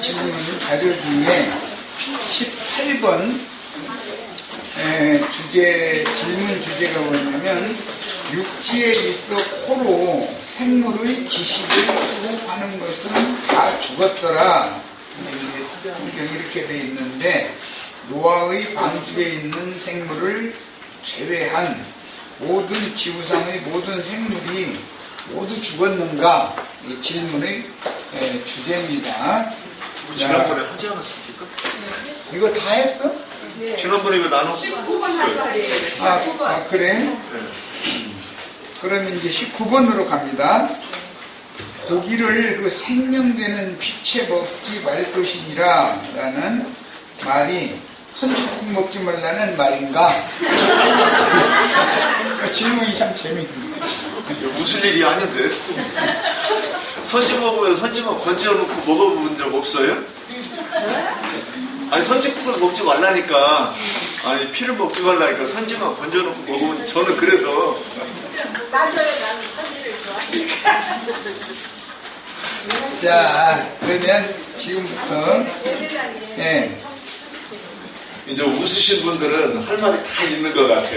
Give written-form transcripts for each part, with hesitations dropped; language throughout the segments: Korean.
질문 자료 중에 18번 질문 주제가 뭐냐면 육지에 있어 코로 생물의 기식을 하는 것은 다 죽었더라. 성경이 이렇게 돼 있는데 노아의 방주에 있는 생물을 제외한 모든 지구상의 모든 생물이 모두 죽었는가? 이 질문의 주제입니다. 지난번에 하지 않았습니까? 이거 다 했어? 네. 지난번에 이거 나눴어요. 그래? 네. 그러면 이제 19번으로 갑니다. 고기를 그 생명되는 피채 먹지 말 것이니라 라는 말이 선지국 먹지 말라는 말인가? 질문이 참 재밌네. 무슨 일이 아닌데? 선지 먹으면 선지만 건져놓고 먹어본 적 없어요? 아니 선지국을 먹지 말라니까, 아니 피를 먹지 말라니까 선지만 건져놓고 먹으면, 저는 그래서 맞아요. 나는 선지를 좋아하니까. 자, 그러면 지금부터 이제 웃으신 분들은 할 말이 다 있는 것 같아.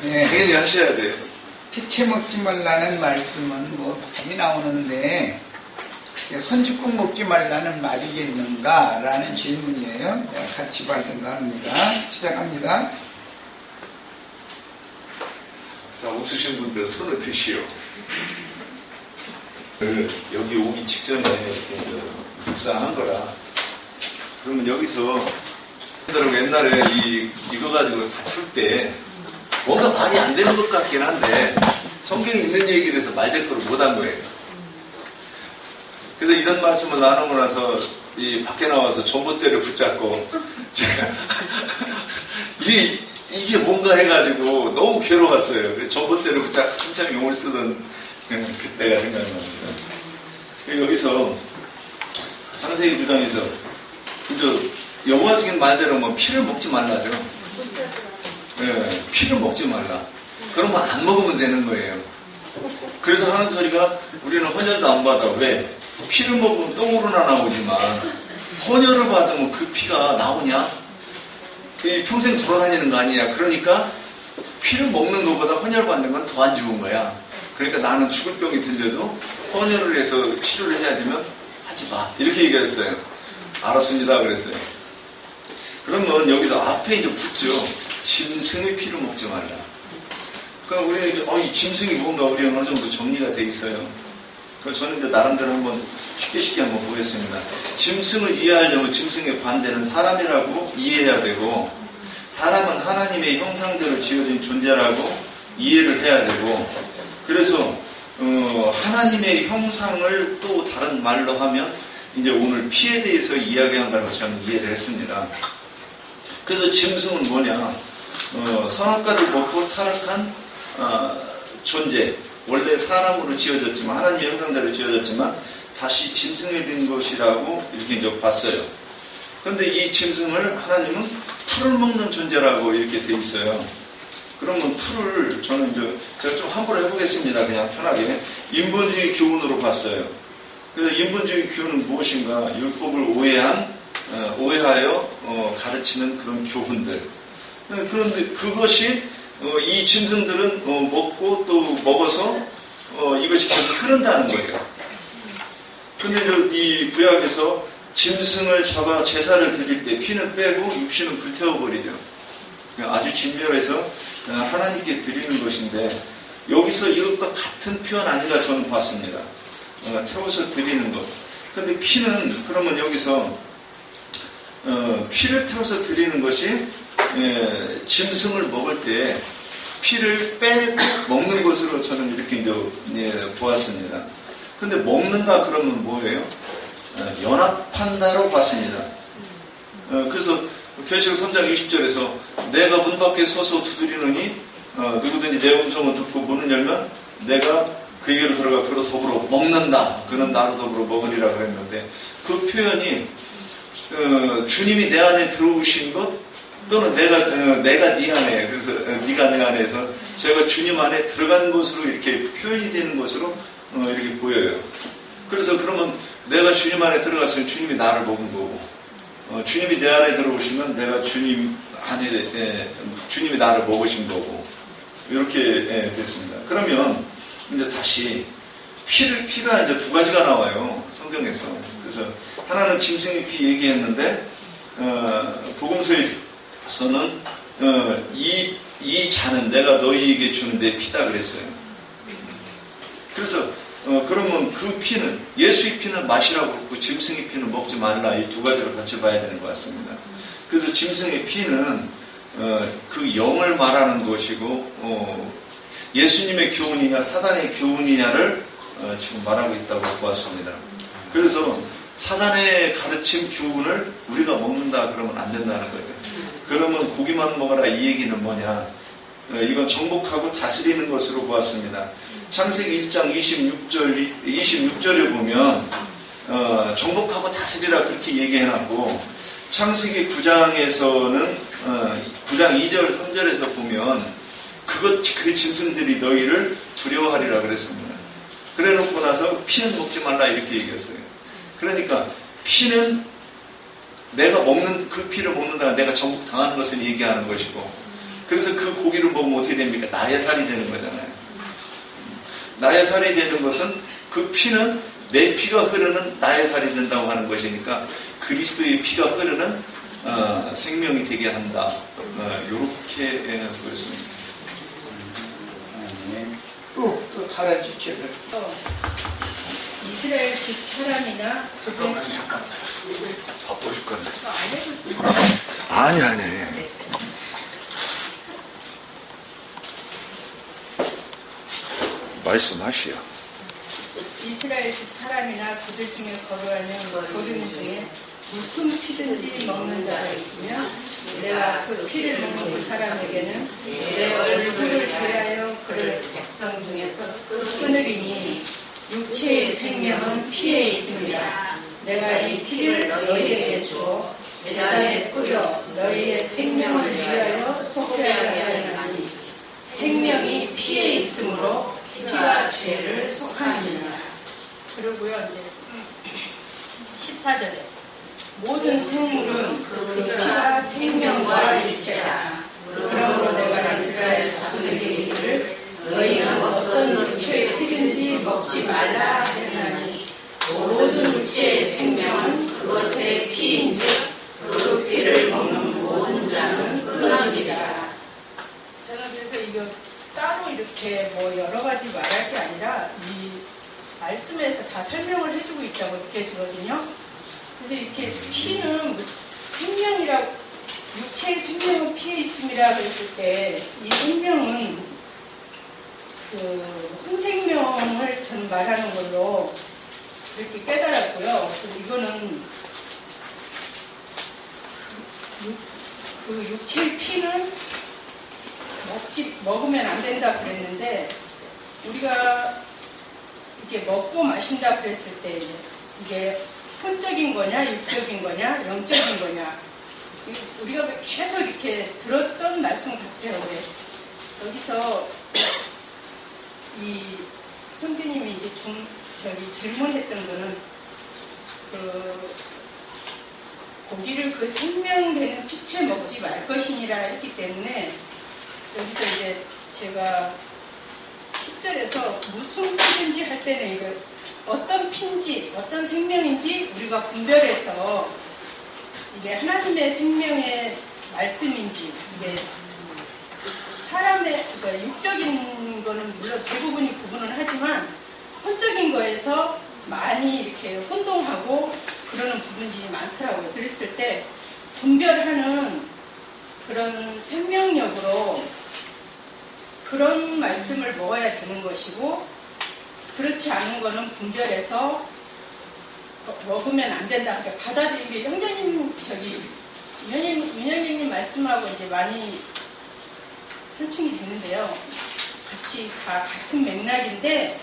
당연히 하셔야 돼요. 피채 먹지 말라는 말씀은 뭐 많이 나오는데 선지국 먹지 말라는 말이겠는가? 라는 질문이에요. 같이 발견합니다. 시작합니다. 자, 웃으신 분들 손을 드시오. 여기 오기 직전에 이렇게 묵상한 거라. 그러면 여기서 여러분 옛날에 이거 가지고 다툴 때 뭔가 말이 안 되는 것 같긴 한데 성경에 있는 얘기를 해서 말대꾸를 못한 거예요. 그래서 이런 말씀을 나누고 나서 이 밖에 나와서 전봇대를 붙잡고 제가 이게 뭔가 해가지고 너무 괴로웠어요. 그래서 전봇대를 붙잡고 한참 용을 쓰던 그때가 생각납니다. 여기서 창세기 9장에서 이제 영어적인 말대로 뭐 피를 먹지 말라죠. 네, 피를 먹지 말라. 그러면 안 먹으면 되는 거예요. 그래서 하는 소리가 우리는 헌혈도 안 받아. 왜? 피를 먹으면 똥으로나 나오지만 헌혈을 받으면 그 피가 나오냐? 평생 돌아다니는 거 아니냐? 그러니까 피를 먹는 것보다 헌혈 받는 건 더 안 좋은 거야. 그러니까 나는 죽을 병이 들려도 헌혈을 해서 치료를 해야 되면 하지 마. 이렇게 얘기했어요. 알았습니다. 그랬어요. 그러면 여기다 앞에 이제 붙죠. 짐승의 피를 먹지 말라. 그러니까 우리는 이 짐승이 뭔가 우리는 어느 정도 정리가 돼 있어요. 그래서 저는 이제 나름대로 한번 쉽게 한번 보겠습니다. 짐승을 이해하려면 짐승의 반대는 사람이라고 이해해야 되고, 사람은 하나님의 형상대로 지어진 존재라고 이해를 해야 되고, 그래서 하나님의 형상을 또 다른 말로 하면 이제 오늘 피에 대해서 이야기한 걸 저는 이해를 했습니다. 그래서 짐승은 뭐냐? 선악과를 먹고 타락한 존재. 원래 사람으로 지어졌지만, 하나님의 형상대로 지어졌지만 다시 짐승이 된 것이라고 이렇게 이제 봤어요. 그런데 이 짐승을 하나님은 풀을 먹는 존재라고 이렇게 돼 있어요. 그러면 풀을 저는 이제 제가 좀 함부로 해보겠습니다. 그냥 편하게 인본주의 교훈으로 봤어요. 그래서 인본주의 교훈은 무엇인가? 율법을 오해하여 가르치는 그런 교훈들. 그런데 그것이 이 짐승들은 먹고 또 먹어서 이것이 계속 흐른다는 거예요. 근데 이 구약에서 짐승을 잡아 제사를 드릴 때 피는 빼고 육신은 불태워버리죠. 아주 진멸해서 하나님께 드리는 것인데, 여기서 이것과 같은 표현 아닌가 저는 봤습니다. 태워서 드리는 것. 근데 피는 그러면 여기서 피를 태워서 드리는 것이 짐승을 먹을 때 피를 빼고 먹는 것으로 저는 이렇게 이제 보았습니다. 근데 먹는다 그러면 뭐예요? 연합한다로 봤습니다. 그래서 계시록 3장 20절에서 내가 문 밖에 서서 두드리느니 누구든지 내 음성을 듣고 문을 열면 내가 그에게로 들어가 그로 더불어 먹는다. 그는 나로 더불어 먹으리라고 했는데, 그 표현이 주님이 내 안에 들어오신 것 또는 내가 네 안에, 그래서 네가 내 안에서 제가 주님 안에 들어간 것으로 이렇게 표현이 되는 것으로 이렇게 보여요. 그래서 그러면 내가 주님 안에 들어갔으면 주님이 나를 먹은 거고, 주님이 내 안에 들어오시면 내가 주님 안에, 주님이 나를 먹으신 거고, 이렇게 됐습니다. 그러면 이제 다시 피가 이제 두 가지가 나와요, 성경에서. 그래서 하나는 짐승의 피 얘기했는데, 복음서에서는 이 잔은 내가 너희에게 주는 내 피다 그랬어요. 그래서 그러면 그 피는, 예수의 피는 마시라고 그랬고 짐승의 피는 먹지 말라, 이 두 가지를 같이 봐야 되는 것 같습니다. 그래서 짐승의 피는 그 영을 말하는 것이고, 예수님의 교훈이냐 사단의 교훈이냐를 지금 말하고 있다고 보았습니다. 그래서 사단의 가르침 교훈을 우리가 먹는다 그러면 안 된다는 거죠. 그러면 고기만 먹어라 이 얘기는 뭐냐? 이건 정복하고 다스리는 것으로 보았습니다. 창세기 1장 26절에 보면 정복하고 다스리라 그렇게 얘기해놨고, 창세기 9장에서는 9장 2절 3절에서 보면 그 짐승들이 너희를 두려워하리라 그랬습니다. 그래놓고 나서 피는 먹지 말라 이렇게 얘기했어요. 그러니까 피는 내가 먹는, 그 피를 먹는다가 내가 정복당하는 것을 얘기하는 것이고, 그래서 그 고기를 먹으면 어떻게 됩니까? 나의 살이 되는 거잖아요. 나의 살이 되는 것은, 그 피는 내 피가 흐르는 나의 살이 된다고 하는 것이니까 그리스도의 피가 흐르는 생명이 되게 한다. 이렇게 보였습니다. 또 다른 지체들. 이스라엘 집 사람이나 잠깐만. 바빠 죽겠네. 안 해도 아니. 말씀하시오. 이스라엘 집 사람이나 그들 중에 거류하는 거류 중에 무슨 피든지 먹는 자가 있으면 내가 그 피를 먹는 그 사람에게는 내 얼굴을 대하여 그를 백성 중에서 끊으리니 육체의 생명은 피에 있습니다. 내가 이 피를 너희에게 주어 제단에 뿌려 너희의 생명을 위하여 속죄하게 하리니 생명이 피에 있으므로 피가 죄를 속함이니라. 그러고요, 이제 14절에 모든 생물은 그 피가 생명과 일체다. 그러므로 내가 이스라엘 자손에게 이르기를 너희는 어떤 육체의 피든지 먹지 말라 하였나니 모든 육체의 생명은 그것의 피인즉 그 피를 먹는 모든 자는 끊어지리라. 저는 그래서 이거 따로 이렇게 뭐 여러 가지 말할 게 아니라 이 말씀에서 다 설명을 해주고 있다고 느껴지거든요. 그래서 이렇게 피는 생명이라고, 육체의 생명은 피에 있음이라 그랬을 때 이 생명은 그 흥생명을 저는 말하는 걸로 이렇게 깨달았고요. 그래서 이거는 그 육체의 피는 먹으면 안 된다 그랬는데, 우리가 이렇게 먹고 마신다 그랬을 때 이게 혼적인 거냐, 육적인 거냐, 영적인 거냐, 우리가 계속 이렇게 들었던 말씀 같아요. 여기서 이 형제님이 이제 질문했던 거는 고기를 그 생명되는 피채 먹지 말 것이니라 했기 때문에, 여기서 이제 제가 10절에서 무슨 피인지 할 때는 이거 어떤 피인지 어떤 생명인지 우리가 분별해서 이게 하나님의 생명의 말씀인지, 이게 사람의, 그러니까 육적인 거는 물론 대부분이 구분은 하지만 혼적인 거에서 많이 이렇게 혼동하고 그러는 부분들이 많더라고요. 그랬을 때 분별하는 그런 생명력으로 그런 말씀을 먹어야 되는 것이고, 그렇지 않은 거는 분별해서 먹으면 안 된다. 그러니까 받아들이게, 형제님, 윤영님 말씀하고 이제 많이 설충이 되는데요. 같이 다 같은 맥락인데,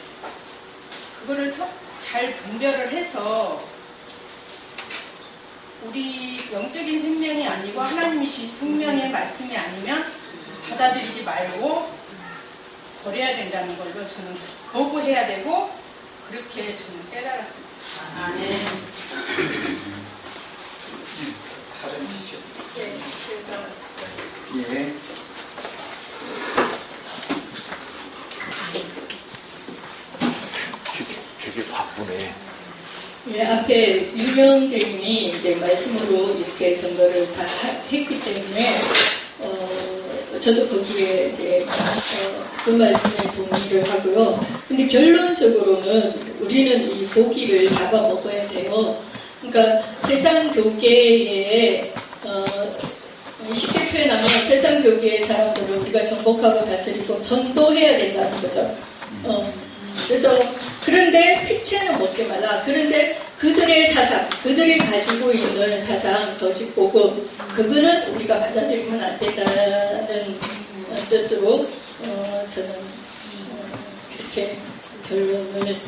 그거를 잘 분별을 해서 우리 영적인 생명이 아니고 하나님이 주신 생명의 말씀이 아니면 받아들이지 말고 버려야 된다는 걸로 저는 거부해야 되고, 그렇게 저는 깨달았습니다. 아멘. 다른 지체. 네, 제가 예. 되게 바쁘네. 예, 앞에 유명재님이 이제 말씀으로 이렇게 전달을 다 했기 때문에 저도 거기에 이제 그 말씀에 동의를 하고요. 근데 결론적으로는 우리는 이 고기를 잡아 먹어야 돼요. 그러니까 세상 교계에 쉽게 표현하면 세상 교계의 사람들을 우리가 정복하고 다스리고 전도해야 된다는 거죠. 그래서 그런데 피체는 먹지 말라. 그런데 그들의 사상, 그들이 가지고 있는 사상, 거짓 복음, 그거는 우리가 받아들이면 안 된다는 뜻으로 저는 그렇게 결론을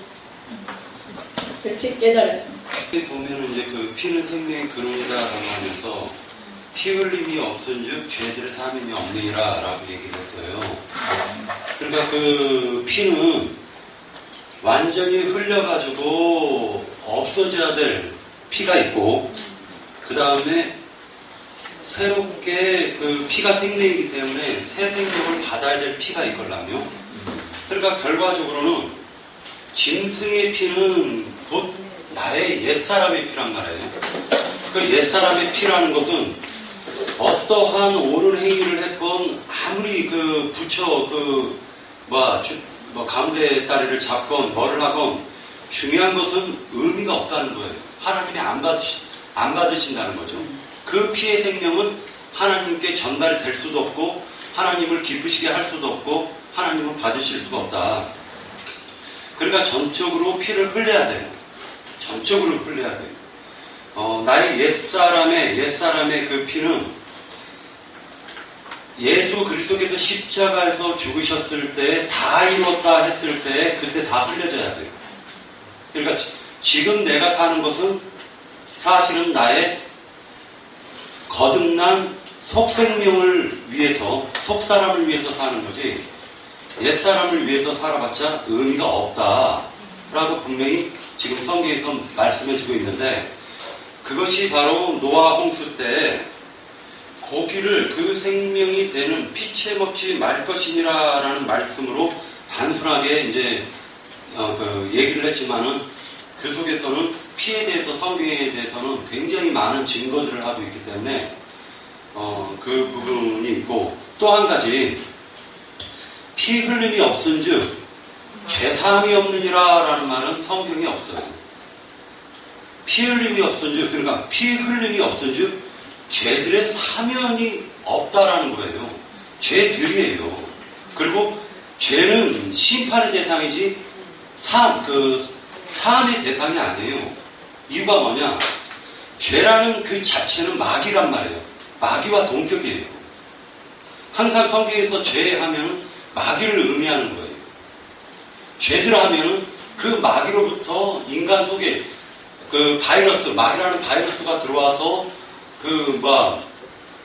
그렇게 깨달았습니다. 여기 보면은 이제 그 피는 생명의 근원이다라고 하면서 피 흘림이 없은즉 죄들의 사명이 없느니라라고 얘기를 했어요. 그러니까 그 피는 완전히 흘려가지고 없어져야 될 피가 있고, 그 다음에 새롭게 그 피가 생명이기 때문에 새 생명을 받아야 될 피가 있걸라며. 그러니까 결과적으로는 짐승의 피는 곧 나의 옛사람의 피란 말이에요. 그 옛사람의 피라는 것은 어떠한 옳은 행위를 했건 아무리 그 부처 가운데 다리를 잡건 뭐를 하건 중요한 것은 의미가 없다는 거예요. 하나님이 안 받으신다는 거죠. 그 피의 생명은 하나님께 전달이 될 수도 없고 하나님을 기쁘시게 할 수도 없고 하나님은 받으실 수가 없다. 그러니까 전적으로 피를 흘려야 돼요. 전적으로 흘려야 돼요. 나의 옛사람의 그 피는 예수 그리스도께서 십자가에서 죽으셨을 때 다 이뤘다 했을 때 그때 다 흘려져야 돼요. 그러니까 지금 내가 사는 것은 사실은 나의 거듭난 속생명을 위해서, 속사람을 위해서 사는 거지 옛사람을 위해서 살아봤자 의미가 없다라고 분명히 지금 성경에서 말씀해주고 있는데, 그것이 바로 노아 홍수 때 고기를 그 생명이 되는 피채 먹지 말 것이니라라는 말씀으로 단순하게 이제 얘기를 했지만은 그 속에서는 피에 대해서, 성경에 대해서는 굉장히 많은 증거들을 하고 있기 때문에 그 부분이 있고, 또 한 가지 피 흘림이 없은즉 죄사함이 없느니라라는 말은 성경에 없어요. 피 흘림이 없은즉, 그러니까 피 흘림이 없은즉 죄들의 사면이 없다라는 거예요. 죄들이에요. 그리고 죄는 심판의 대상이지 사함의 대상이 아니에요. 이유가 뭐냐? 죄라는 그 자체는 마귀란 말이에요. 마귀와 동격이에요. 항상 성경에서 죄 하면은 마귀를 의미하는 거예요. 죄들 하면은 그 마귀로부터 인간 속에 그 바이러스, 마귀라는 바이러스가 들어와서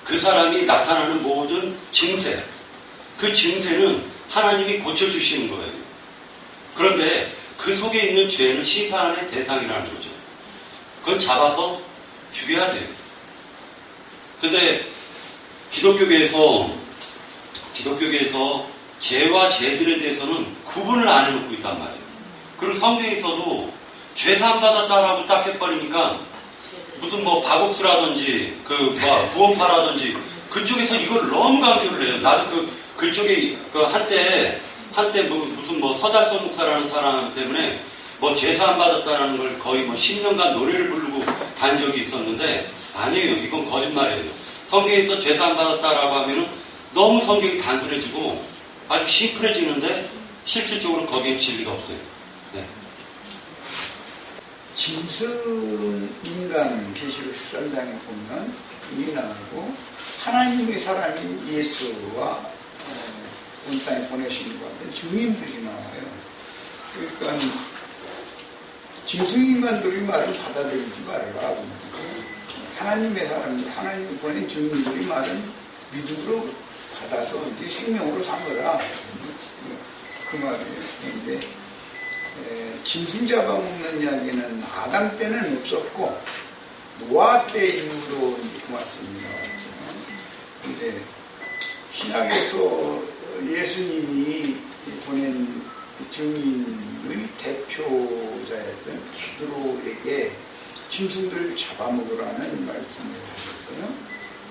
그 사람이 나타나는 모든 증세, 그 증세는 하나님이 고쳐주시는 거예요. 그런데 그 속에 있는 죄는 심판의 대상이라는 거죠. 그걸 잡아서 죽여야 돼요. 근데 기독교계에서 죄와 죄들에 대해서는 구분을 안 해놓고 있단 말이에요. 그리고 성경에서도 죄 사함 받았다라고 딱 해버리니까 무슨 바복스라든지 구원파라든지 그쪽에서 이걸 너무 강조를 해요. 나도 그쪽에 한때 무슨 서달선 목사라는 사람 때문에 죄 사함 받았다라는 걸 거의 10년간 노래를 부르고 단 적이 있었는데, 아니에요. 이건 거짓말이에요. 성경에서 죄 사함 받았다라고 하면은 너무 성경이 단순해지고 아주 심플해지는데 실질적으로 거기에 진리가 없어요. 네. 짐승 인간 계시록 13장에 보면 이 나오고 하나님의 사람인 예수와 온 땅에 보내신 것 같은 증인들이 나와요. 그러니까 짐승 인간들이 말을 받아들이지 말라. 하나님의 사람, 하나님이 보낸 증인들이 말은 믿음으로 받아서 이제 생명으로 삼으라. 그 말이에요. 근데 짐승 잡아먹는 이야기는 아담 때는 없었고 노아 때 이후로 그 말씀이 나왔죠. 그런데 신약에서 예수님이 보낸 증인의 대표자였던 베드로에게 짐승들을 잡아먹으라는 말씀을 하셨어요.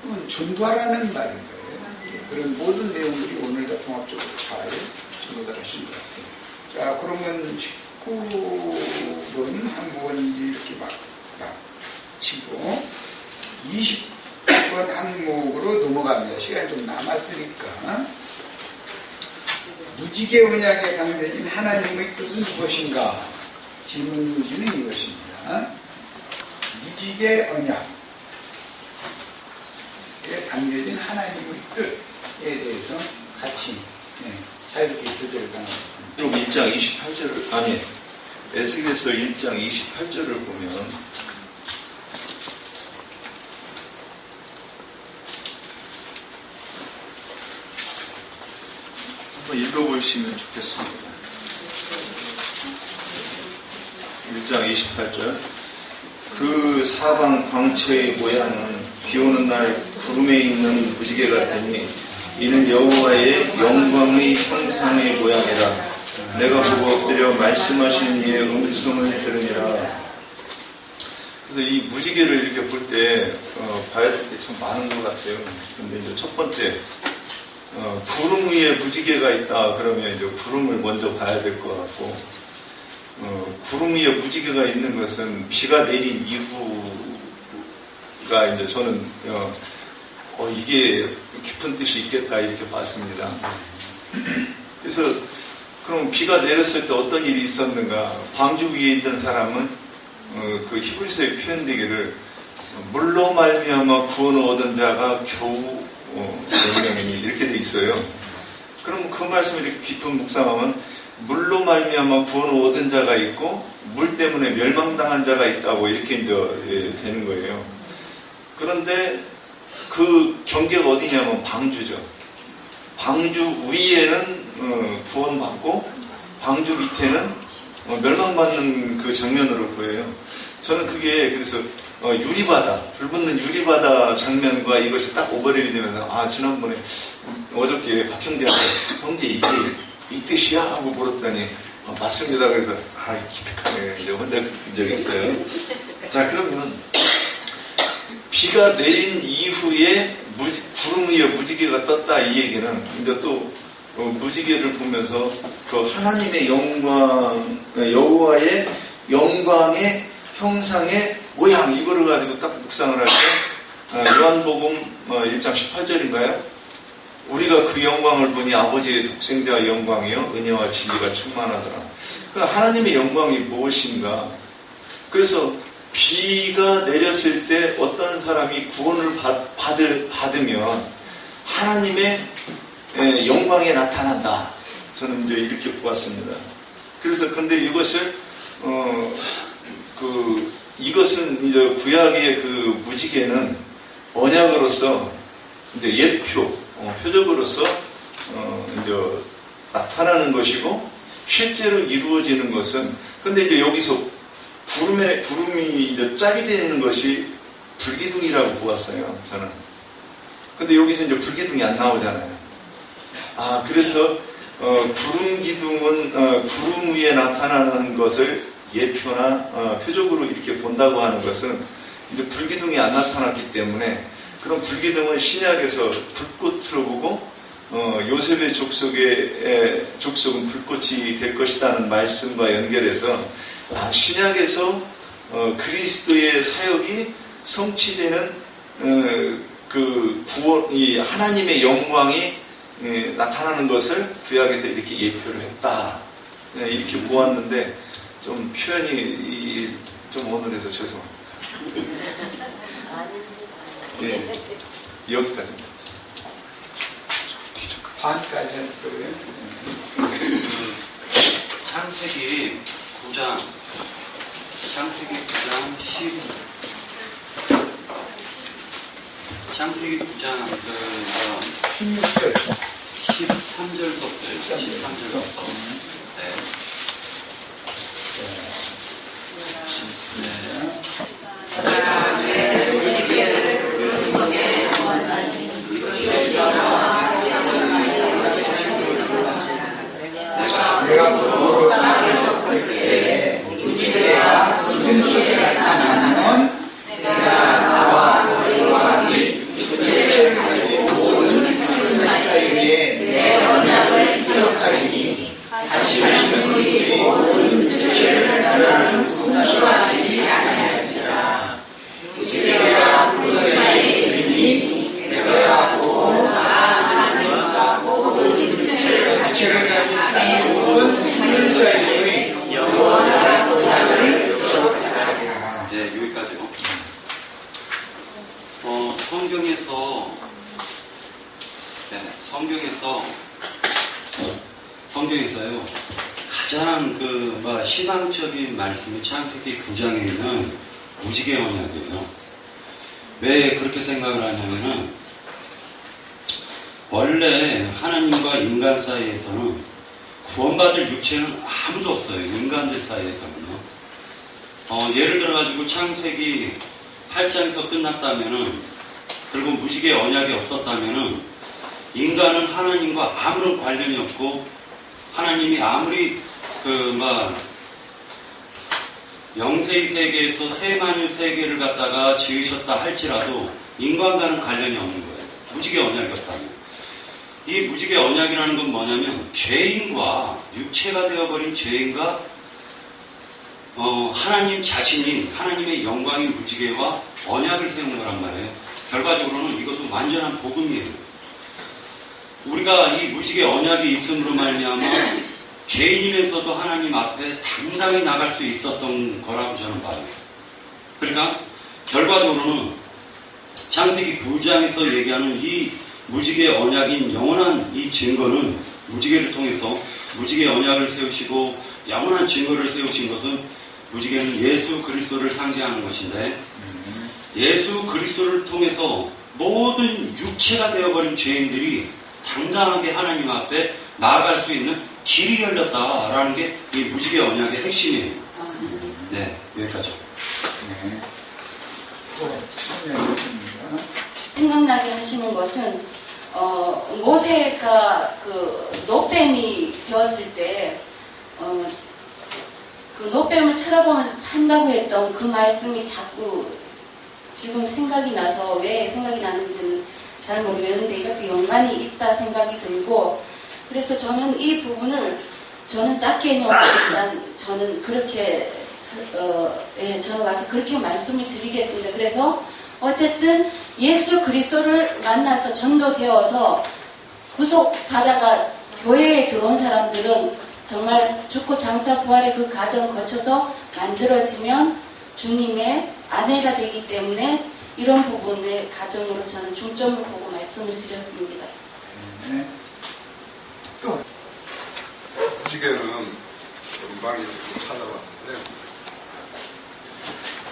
그건 전도하라는 말인 거예요. 그런 모든 내용들이 오늘 다 종합적으로 잘 전달하신 것 같아요. 자, 그러면 19번 항목은 이렇게 막 치고 20번 항목으로 넘어갑니다. 시간이 좀 남았으니까. 무지개 언약에 담겨진 하나님의 뜻은 무엇인가? 질문지는 이것입니다. 무지개 언약에 담겨진 하나님의 뜻에 대해서 같이 자유롭게 교제를 나눠보겠습니다. 그럼 1장 28절을, 아니, 에스겔서 1장 28절을 보면, 한번 읽어보시면 좋겠습니다. 1장 28절. 그 사방 광채의 모양은 비 오는 날 구름에 있는 무지개 같으니 이는 여호와의 영광의 형상의 모양이라. 내가 보고 엎드려 말씀하시는 이의 음성을 들으니라. 그래서 이 무지개를 이렇게 볼 때 봐야 될 게 참 많은 것 같아요. 근데 이제 첫 번째 구름 위에 무지개가 있다 그러면 이제 구름을 먼저 봐야 될 것 같고, 구름 위에 무지개가 있는 것은 비가 내린 이후가 이제 저는 이게 깊은 뜻이 있겠다 이렇게 봤습니다. 그래서 그럼 비가 내렸을 때 어떤 일이 있었는가? 방주 위에 있던 사람은 그 히브리서에 표현되기를 물로 말미암아 구원을 얻은 자가 겨우 몇 명이니 이렇게 돼 있어요. 그럼 그 말씀을 이렇게 깊은 묵상하면 물로 말미암아 구원을 얻은 자가 있고 물 때문에 멸망당한 자가 있다고 이렇게 이제 되는 거예요. 그런데 그 경계가 어디냐면 방주죠. 방주 위에는 구원받고 방주 밑에는 멸망받는 그 장면으로 보여요. 저는 그게 그래서 유리바다, 불붙는 유리바다 장면과 이것이 딱 오버랩이 되면서 지난번에 어저께 박형제한테 형제 이게 이 뜻이야? 하고 물었더니 맞습니다. 그래서 기특하네. 이제 혼자 그런 적이 있어요. 자, 그러면 비가 내린 이후에 구름 위에 무지개가 떴다 이 얘기는 이제 또 무지개를 보면서 그 하나님의 영광, 여호와의 영광의 형상의 모양 이거를 가지고 딱 묵상을 할 때 요한복음 1장 18절인가요? 우리가 그 영광을 보니 아버지의 독생자의 영광이요 은혜와 진리가 충만하더라. 하나님의 영광이 무엇인가? 그래서 비가 내렸을 때 어떤 사람이 구원을 받으면 하나님의 영광에 나타난다. 저는 이제 이렇게 보았습니다. 그래서 근데 이것을 이것은 이제 구약의 그 무지개는 언약으로서 이제 예표, 표적으로서 이제 나타나는 것이고 실제로 이루어지는 것은 근데 이제 여기서 구름이 이제 짝이 되는 것이 불기둥이라고 보았어요. 저는. 근데 여기서 이제 불기둥이 안 나오잖아요. 그래서 구름 기둥은 구름 위에 나타나는 것을 예표나 표적으로 이렇게 본다고 하는 것은 이제 불기둥이 안 나타났기 때문에 그런 불기둥은 신약에서 불꽃으로 보고 요셉의 족속은 불꽃이 될 것이라는 말씀과 연결해서 신약에서 그리스도의 사역이 성취되는 그 구원, 이 하나님의 영광이 나타나는 것을 구약에서 이렇게 예표를 했다. 이렇게 보았는데 좀 표현이 좀 어눌해서 죄송합니다. 예, 여기까지입니다. 반까지 할 거예요. 창세기 9장 9장 16절. 13절부터 13절부터 성경에서요 가장 희망적인 말씀이 창세기 9장에 있는 무지개 언약이에요. 왜 그렇게 생각을 하냐면은 원래 하나님과 인간 사이에서는 구원받을 육체는 아무도 없어요. 인간들 사이에서는요. 예를 들어가지고 창세기 8장에서 끝났다면은 그리고 무지개 언약이 없었다면은 인간은 하나님과 아무런 관련이 없고 하나님이 아무리 영세의 세계에서 세만일 세계를 갖다가 지으셨다 할지라도 인간과는 관련이 없는 거예요. 무지개 언약이 없다면. 이 무지개 언약이라는 건 뭐냐면 죄인과 육체가 되어버린 죄인과 하나님 자신이 하나님의 영광인 무지개와 언약을 세운 거란 말이에요. 결과적으로는 이것은 완전한 복음이에요. 우리가 이 무지개 언약이 있음으로 말미암아 죄인이면서도 하나님 앞에 당당히 나갈 수 있었던 거라고 저는 봐요. 그러니까 결과적으로는 창세기 9장에서 얘기하는 이 무지개 언약인 영원한 이 증거는 무지개를 통해서 무지개 언약을 세우시고 영원한 증거를 세우신 것은 무지개는 예수 그리스도를 상징하는 것인데 예수 그리스도를 통해서 모든 육체가 되어버린 죄인들이 당당하게 하나님 앞에 나아갈 수 있는 길이 열렸다라는 게 이 무지개 언약의 핵심이에요. 네, 여기까지. 네. 생각나게 하시는 것은 모세가 그 노뱀이 되었을 때 그 노뱀을 쳐다보면서 산다고 했던 그 말씀이 자꾸 지금 생각이 나서 왜 생각이 나는지는 잘 모르겠는데 이렇게 연관이 있다 생각이 들고 그래서 저는 이 부분을 저는 짧게 해놓으니까 저는 그렇게 저는 와서 그렇게 말씀을 드리겠습니다. 그래서 어쨌든 예수 그리스도를 만나서 전도되어서 구속받아가 교회에 들어온 사람들은 정말 죽고 장사 부활의 그 과정 거쳐서 만들어지면 주님의 아내가 되기 때문에 이런 부분의 가정으로 저는 중점을 보고 말씀을 드렸습니다. 네. 또 무지개는 금방 이렇게 찾아봤는데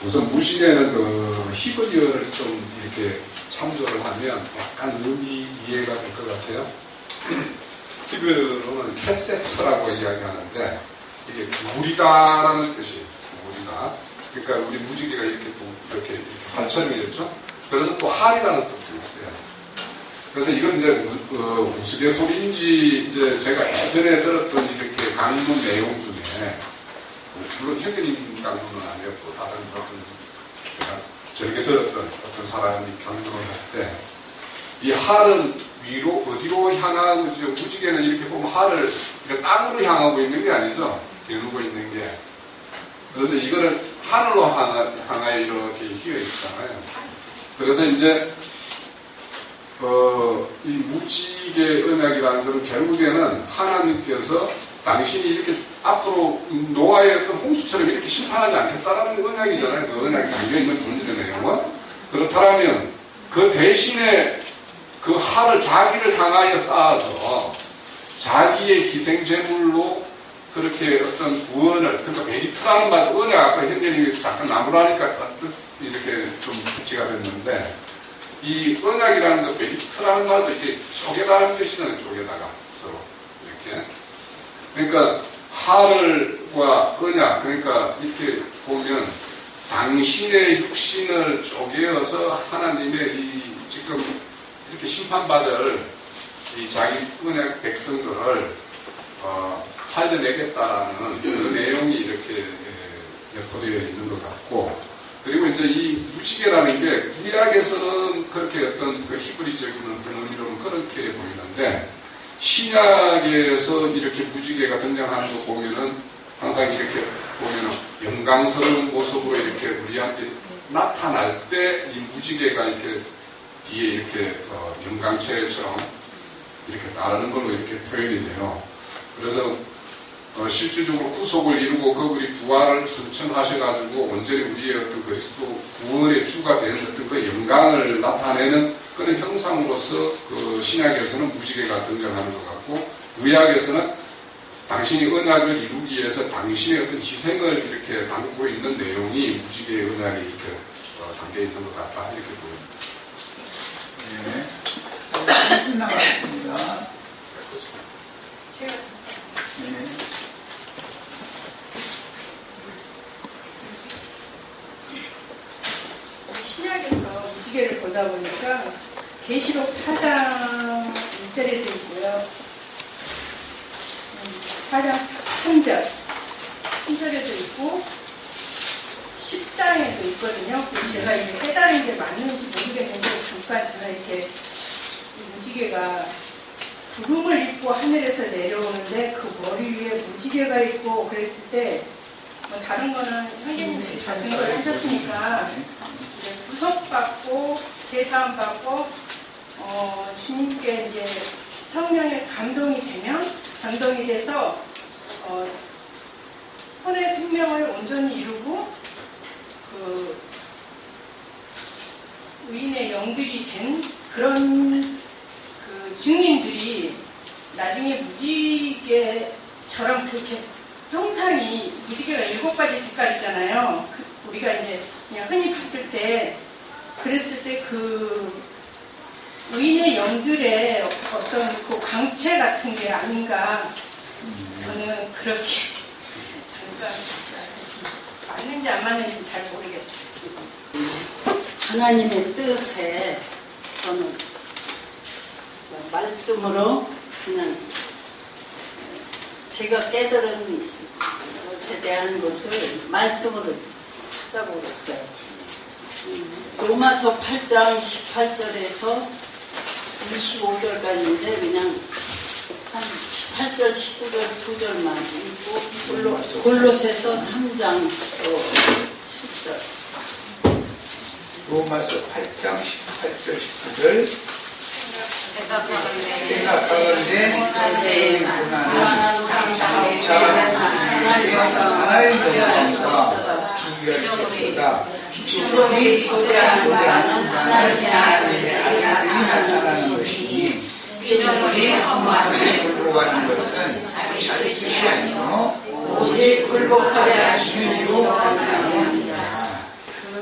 우선 무지개는 그 히브리어를 좀 이렇게 참조를 하면 약간 의미 이해가 될 것 같아요. 히브리어로는 캐세트라고 이야기하는데 이게 물이다라는 뜻이에요. 물이다. 그러니까 우리 무지개가 이렇게 관천이겠죠. 그래서 또 할이라는 뜻도 있어요. 그래서 이건 이제 우스갯소리인지 이제 제가 예전에 들었던 이렇게 강론 내용 중에 물론 형님 강론은 아니었고 다른 제가 저렇게 들었던 어떤 사람이 강론을 할 때 이 할은 위로 어디로 향하고 있죠? 무지개는 이렇게 보면 할을 이렇게 땅으로 향하고 있는 게 아니죠. 겨누고 있는 게. 그래서 이거를 하늘로 향하여 이렇게 휘어 있잖아요. 그래서 이제 이 무지개 언약이라는 것은 결국에는 하나님께서 당신이 이렇게 앞으로 노아의 어떤 홍수처럼 이렇게 심판하지 않겠다라는 언약이잖아요. 그 언약이 담겨있는 본질의 내용은. 그렇다면 그 대신에 그 할을 자기를 향하여 쌓아서 자기의 희생제물로 그렇게 어떤 구원을, 그러니까 메리트라는 말, 언약 아까 현재님이 잠깐 나무라니까 이렇게 좀 배치가 됐는데 이 언약이라는 것, 메리트라는 말도 이게 쪼개다라는 뜻이잖아요. 쪼개다가 서로 이렇게. 그러니까 할과 언약, 그러니까 이렇게 보면 당신의 육신을 쪼개어서 하나님의 이 지금 이렇게 심판받을 이 자기 언약 백성들을 살려내겠다라는 그 내용이 이렇게 내포되어 있는 것 같고, 그리고 이제 이 무지개라는 게 구약에서는 그렇게 어떤 그 히브리적인 어떤 의미로는 그렇게 보이는데 신약에서 이렇게 무지개가 등장하는 거 보면은 항상 이렇게 보면은 영광스러운 모습으로 이렇게 우리한테 나타날 때 이 무지개가 이렇게 뒤에 이렇게 영광체처럼 이렇게 따르는 걸로 이렇게 표현이 돼요. 그래서 실질적으로 구속을 이루고 거울이 부활을 선천하셔가지고 온전히 우리의 어떤 그리스도 구원의 주가 되는 어떤 그 영광을 나타내는 그런 형상으로서 그 신약에서는 무지개가 등장하는 것 같고, 구약에서는 당신이 언약을 이루기 위해서 당신의 어떤 희생을 이렇게 담고 있는 내용이 무지개의 언약이 이렇게 담겨 있는 것 같다 이렇게 보입니다. 네. 10분 남았습니다. 제가 네. 신약에서 무지개를 보다 보니까 계시록 4장 1절에도 있고요. 4장 3절 3절에도 있고 10장에도 있거든요. 제가 이게 해당인 게 맞는지 모르겠는데 잠깐 제가 이렇게 이 무지개가 구름을 입고 하늘에서 내려오는데 그 머리 위에 무지개가 있고 그랬을 때 뭐 다른 거는 형님들이 다 증거를 하셨으니까 이제 구속받고 제사함 받고 주님께 이제 성령의 감동이 돼서 혼의 생명을 온전히 이루고 그 의인의 영들이 된 그런 그 증인들이 나중에 무지개처럼 그렇게 형상이 무지개가 7가지 색깔이잖아요. 우리가 이제 그냥 흔히 봤을 때 그랬을 때 그 의인의 영들의 어떤 그 광채 같은 게 아닌가 저는 그렇게 잠깐 봤습니다. 맞는지 안 맞는지 잘 모르겠어요. 하나님의 뜻에 저는 말씀으로 그냥 제가 깨달은 것에 대한 것을 말씀으로 찾아보겠어요. 로마서 8장 18절에서 25절까지인데 그냥 한 18절, 19절, 2절만 읽고 골로새서 3장 10절 로마서 8장 18절 19절 생각하건대 너희의 고난은 장차 우리에게 하나의 영광과 비결적보다 지속이 고대하는 하나님의 아들들이 나타나는 것이니 피조물이 험하게 굴복하는 것은 자기 뜻이 아니요 오직 굴복하게 하시는 이로 말미암아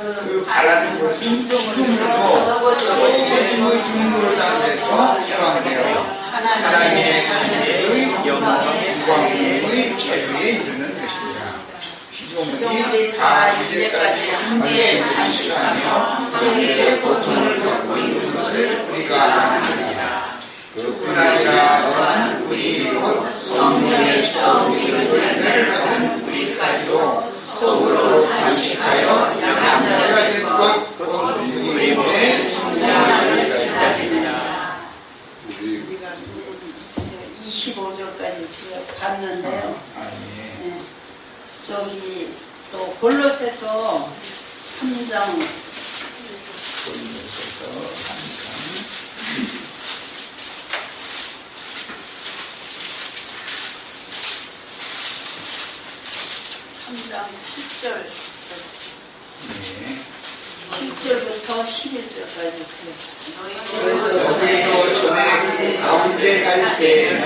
그 바라는 것은 죽음으로도 죄짐의 죽음으로 담에서 해방되어 하나님의 자녀의 영광의 자유에 이르는 것입니다. 피조물이 다 이제까지 함께 간식하며 함께 고통을 겪고 있는 것을 우리가 아느니라. 그뿐 아니라 또한 우리 곧 성령의 처음 이름을 받은 우리까지도 속으로 단식하여 양자가 될 것 곧 우리의 성령을 기다립니다. 우리가 25절까지 제가 봤는데요. 네. 저기 또 골로새서 3장 7절 7절부터 11절까지 너희도 전에 그 가운데 살 때에는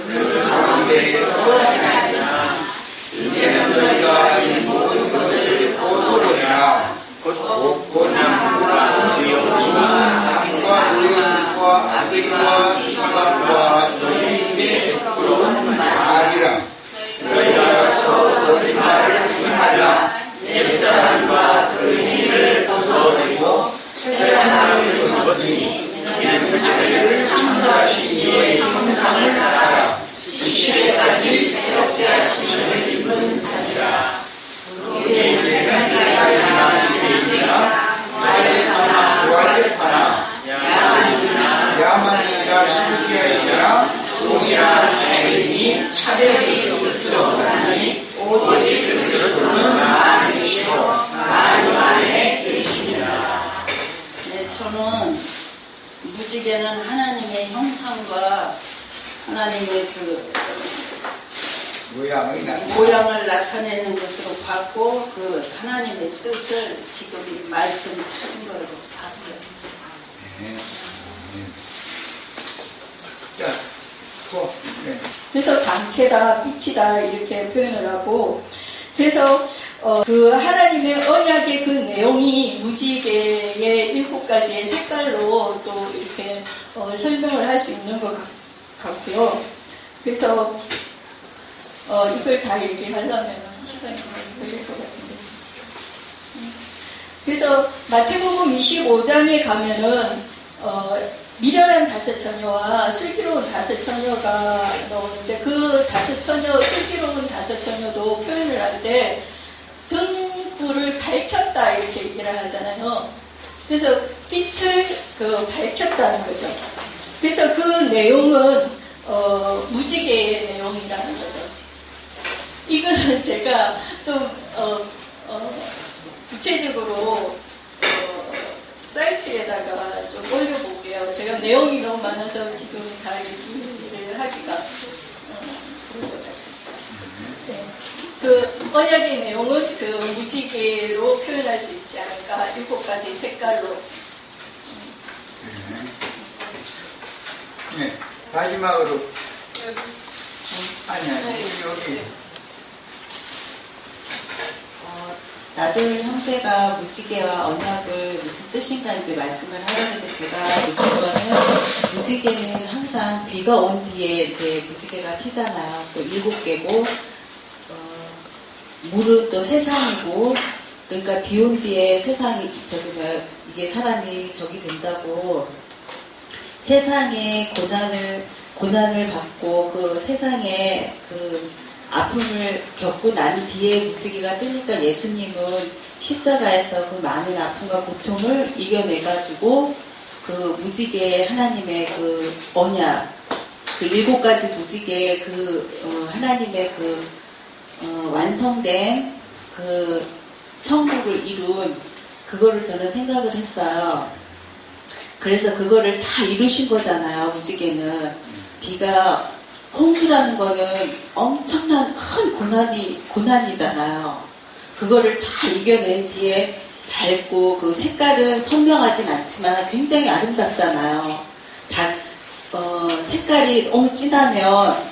그 가운데에서 살았으나 이제는 너희가 이 모든 것을 벗어버리라. 곧 남과 의욕과 노력과 악의와 비방과 너희에게 부끄러운 말이라. 너희가 서로 거짓말을 하지 말라. 옛사람과 그 행위를 벗어버리고 새 사람을 벗으니 이는 자기를 창조하신 이의 형상을 따라 시대까지 새롭게 하심을 입은 자니라. 우리에게는 야야나 유대인이나 갈렙파나 무할렙파나 야만이나 시드기야이나 종이나 자유인이 차별이 있을 수 없나니 오직 그리스도는 만이시고 만유 안에 계십니다. 네, 저는 무지개는 하나님의 형상과 하나님의 그 모양을 나타내는 것으로 봤고 그 하나님의 뜻을 지금 이 말씀을 찾은 거로 봤어요. 그래서 강체다, 빛이다 이렇게 표현을 하고, 그래서 그 하나님의 언약의 그 내용이 무지개의 7가지의 색깔로 또 이렇게 설명을 할 수 있는 것 같고요. 그래서 이걸 다 얘기하려면 시간이 많이 걸릴 것 같은데. 그래서 마태복음 25장에 가면은 미련한 5 처녀와 슬기로운 5 처녀가 나오는데 그 5 처녀, 슬기로운 5 처녀도 표현을 할 때 등불을 밝혔다 이렇게 얘기를 하잖아요. 그래서 빛을 밝혔다는 거죠. 그래서 그 내용은 무지개의 내용이라는 거죠. 이거는 제가 좀 구체적으로 사이트에다가 좀 올려볼게요. 제가 내용이 너무 많아서 지금 다 얘기를 하기가 그런 것 같아요. 네. 그 언약의 내용은 그 무지개로 표현할 수 있지 않을까. 7가지 색깔로. 네. 마지막으로 아니야 여기 나돌 형제가 무지개와 언약을 무슨 뜻인가 이제 말씀을 하려는데 제가 느낀 거는 무지개는 항상 비가 온 뒤에 이렇게 무지개가 피잖아요. 또 7개고 물은 또 세상이고 그러니까 비 온 뒤에 세상이 이게 사람이 적이 된다고 세상에 고난을 받고 그 세상에 그 아픔을 겪고 난 뒤에 무지개가 뜨니까 예수님은 십자가에서 그 많은 아픔과 고통을 이겨내가지고 그 무지개 하나님의 그 언약, 그 7가지 무지개 하나님의 완성된 그 천국을 이룬 그거를 저는 생각을 했어요. 그래서 그거를 다 이루신 거잖아요, 무지개는. 비가 홍수라는 거는 엄청난 큰 고난이잖아요. 그거를 다 이겨낸 뒤에 밝고 그 색깔은 선명하진 않지만 굉장히 아름답잖아요. 색깔이 너무 진하면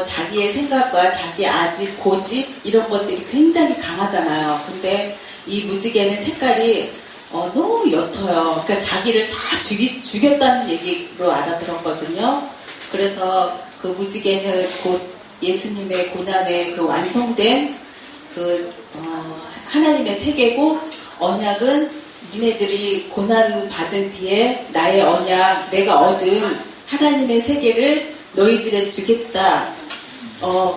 자기의 생각과 자기 아집, 고집 이런 것들이 굉장히 강하잖아요. 근데 이 무지개는 색깔이 너무 옅어요. 그러니까 자기를 다 죽였다는 얘기로 알아들었거든요. 그래서 그 무지개는 곧 예수님의 고난의 그 완성된 하나님의 세계고 언약은 니네들이 고난 받은 뒤에 나의 언약, 내가 얻은 하나님의 세계를 너희들에 주겠다.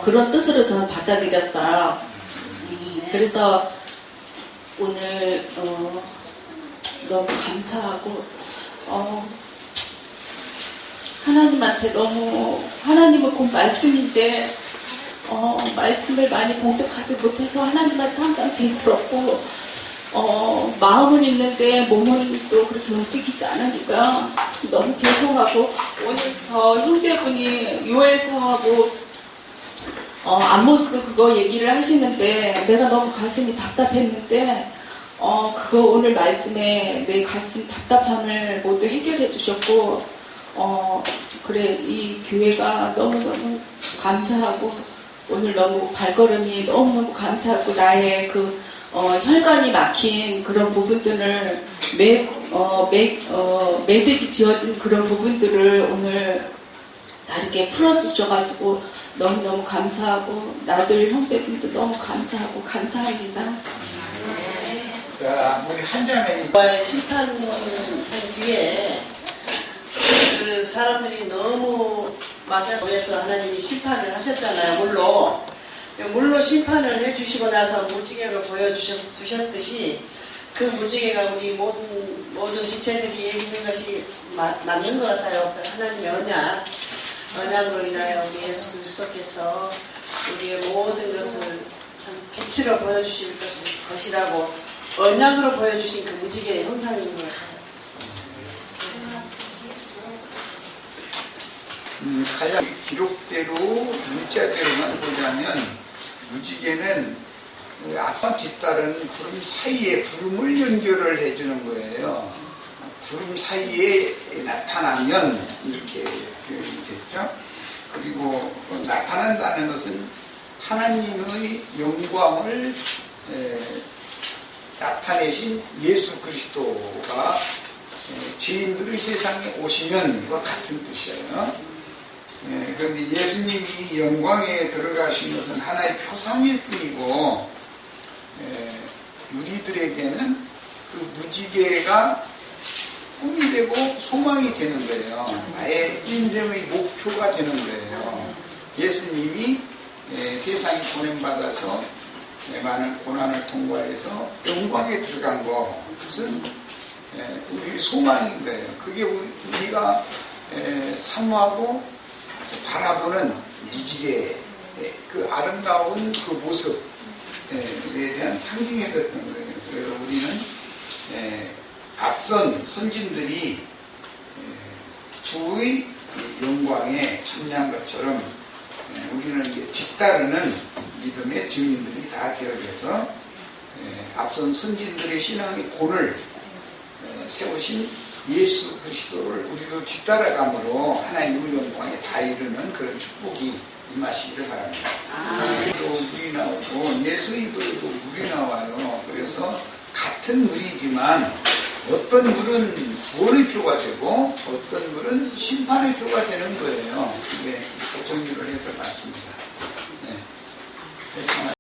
그런 뜻으로 저는 받아들였어요. 그래서 오늘 너무 감사하고 하나님한테 너무 하나님은 곧 말씀인데 말씀을 많이 봉독하지 못해서 하나님한테 항상 죄스럽고 마음은 있는데 몸은 또 그렇게 움직이지 않으니까 너무 죄송하고 오늘 저 형제분이 유월서하고 안모스도 그거 얘기를 하시는데 내가 너무 가슴이 답답했는데 그거 오늘 말씀에 내 가슴 답답함을 모두 해결해 주셨고 그래 이 교회가 너무너무 감사하고 오늘 너무 발걸음이 너무너무 감사하고 나의 그 혈관이 막힌 그런 부분들을 매듭이 지어진 그런 부분들을 오늘 다르게 풀어주셔가지고 너무너무 감사하고 나들 형제분도 너무 감사하고 감사합니다. 자, 우리 한 자매 심판한 뒤에 그 사람들이 너무 막혀서 하나님이 심판을 하셨잖아요. 물로 심판을 해주시고 나서 무지개를 보여주셨듯이 그 무지개가 우리 모든 지체들이 얘기하는 것이 맞는 것 같아요. 하나님의 언약으로 인하여 우리 예수 그리스도께서 우리의 모든 것을 참 빛으로 보여주실 것이라고 언약으로 보여주신 그 무지개의 형상인 것 같아요. 가장 기록대로 문자대로만 보자면 무지개는 앞과 뒤따른 구름 사이에 구름을 연결을 해주는 거예요. 구름 사이에 나타나면 이렇게 표현이 됐죠. 그리고 나타난다는 것은 하나님의 영광을 나타내신 예수 그리스도가 죄인들의 세상에 오시면 과 같은 뜻이에요. 그런데 예수님이 영광에 들어가신 것은 하나의 표상일 뿐이고 우리들에게는 그 무지개가 꿈이 되고 소망이 되는 거예요. 나의 인생의 목표가 되는 거예요. 예수님이 세상에 보냄받아서 많은 고난을 통과해서 영광에 들어간 것은 우리 소망인 거예요. 그게 우리가 사모하고 바라보는 무지개의 그 아름다운 그 모습에 대한 상징이었던 거예요. 그래서 우리는 앞선 선진들이 주의 영광에 참여한 것처럼 우리는 이제 뒤따르는 믿음의 증인들이 다 되어져서 앞선 선진들의 신앙의 본을 세우신 예수 그리스도를 우리도 뒤따라감으로 하나님의 영광에 다 이르는 그런 축복이 임하시기를 바랍니다. 또 물이 나오고 내수입으로도 물이 나와요. 그래서 같은 물이지만 어떤 물은 구원의 표가 되고 어떤 물은 심판의 표가 되는 거예요. 이게 정리를 해서 봤습니다. 네.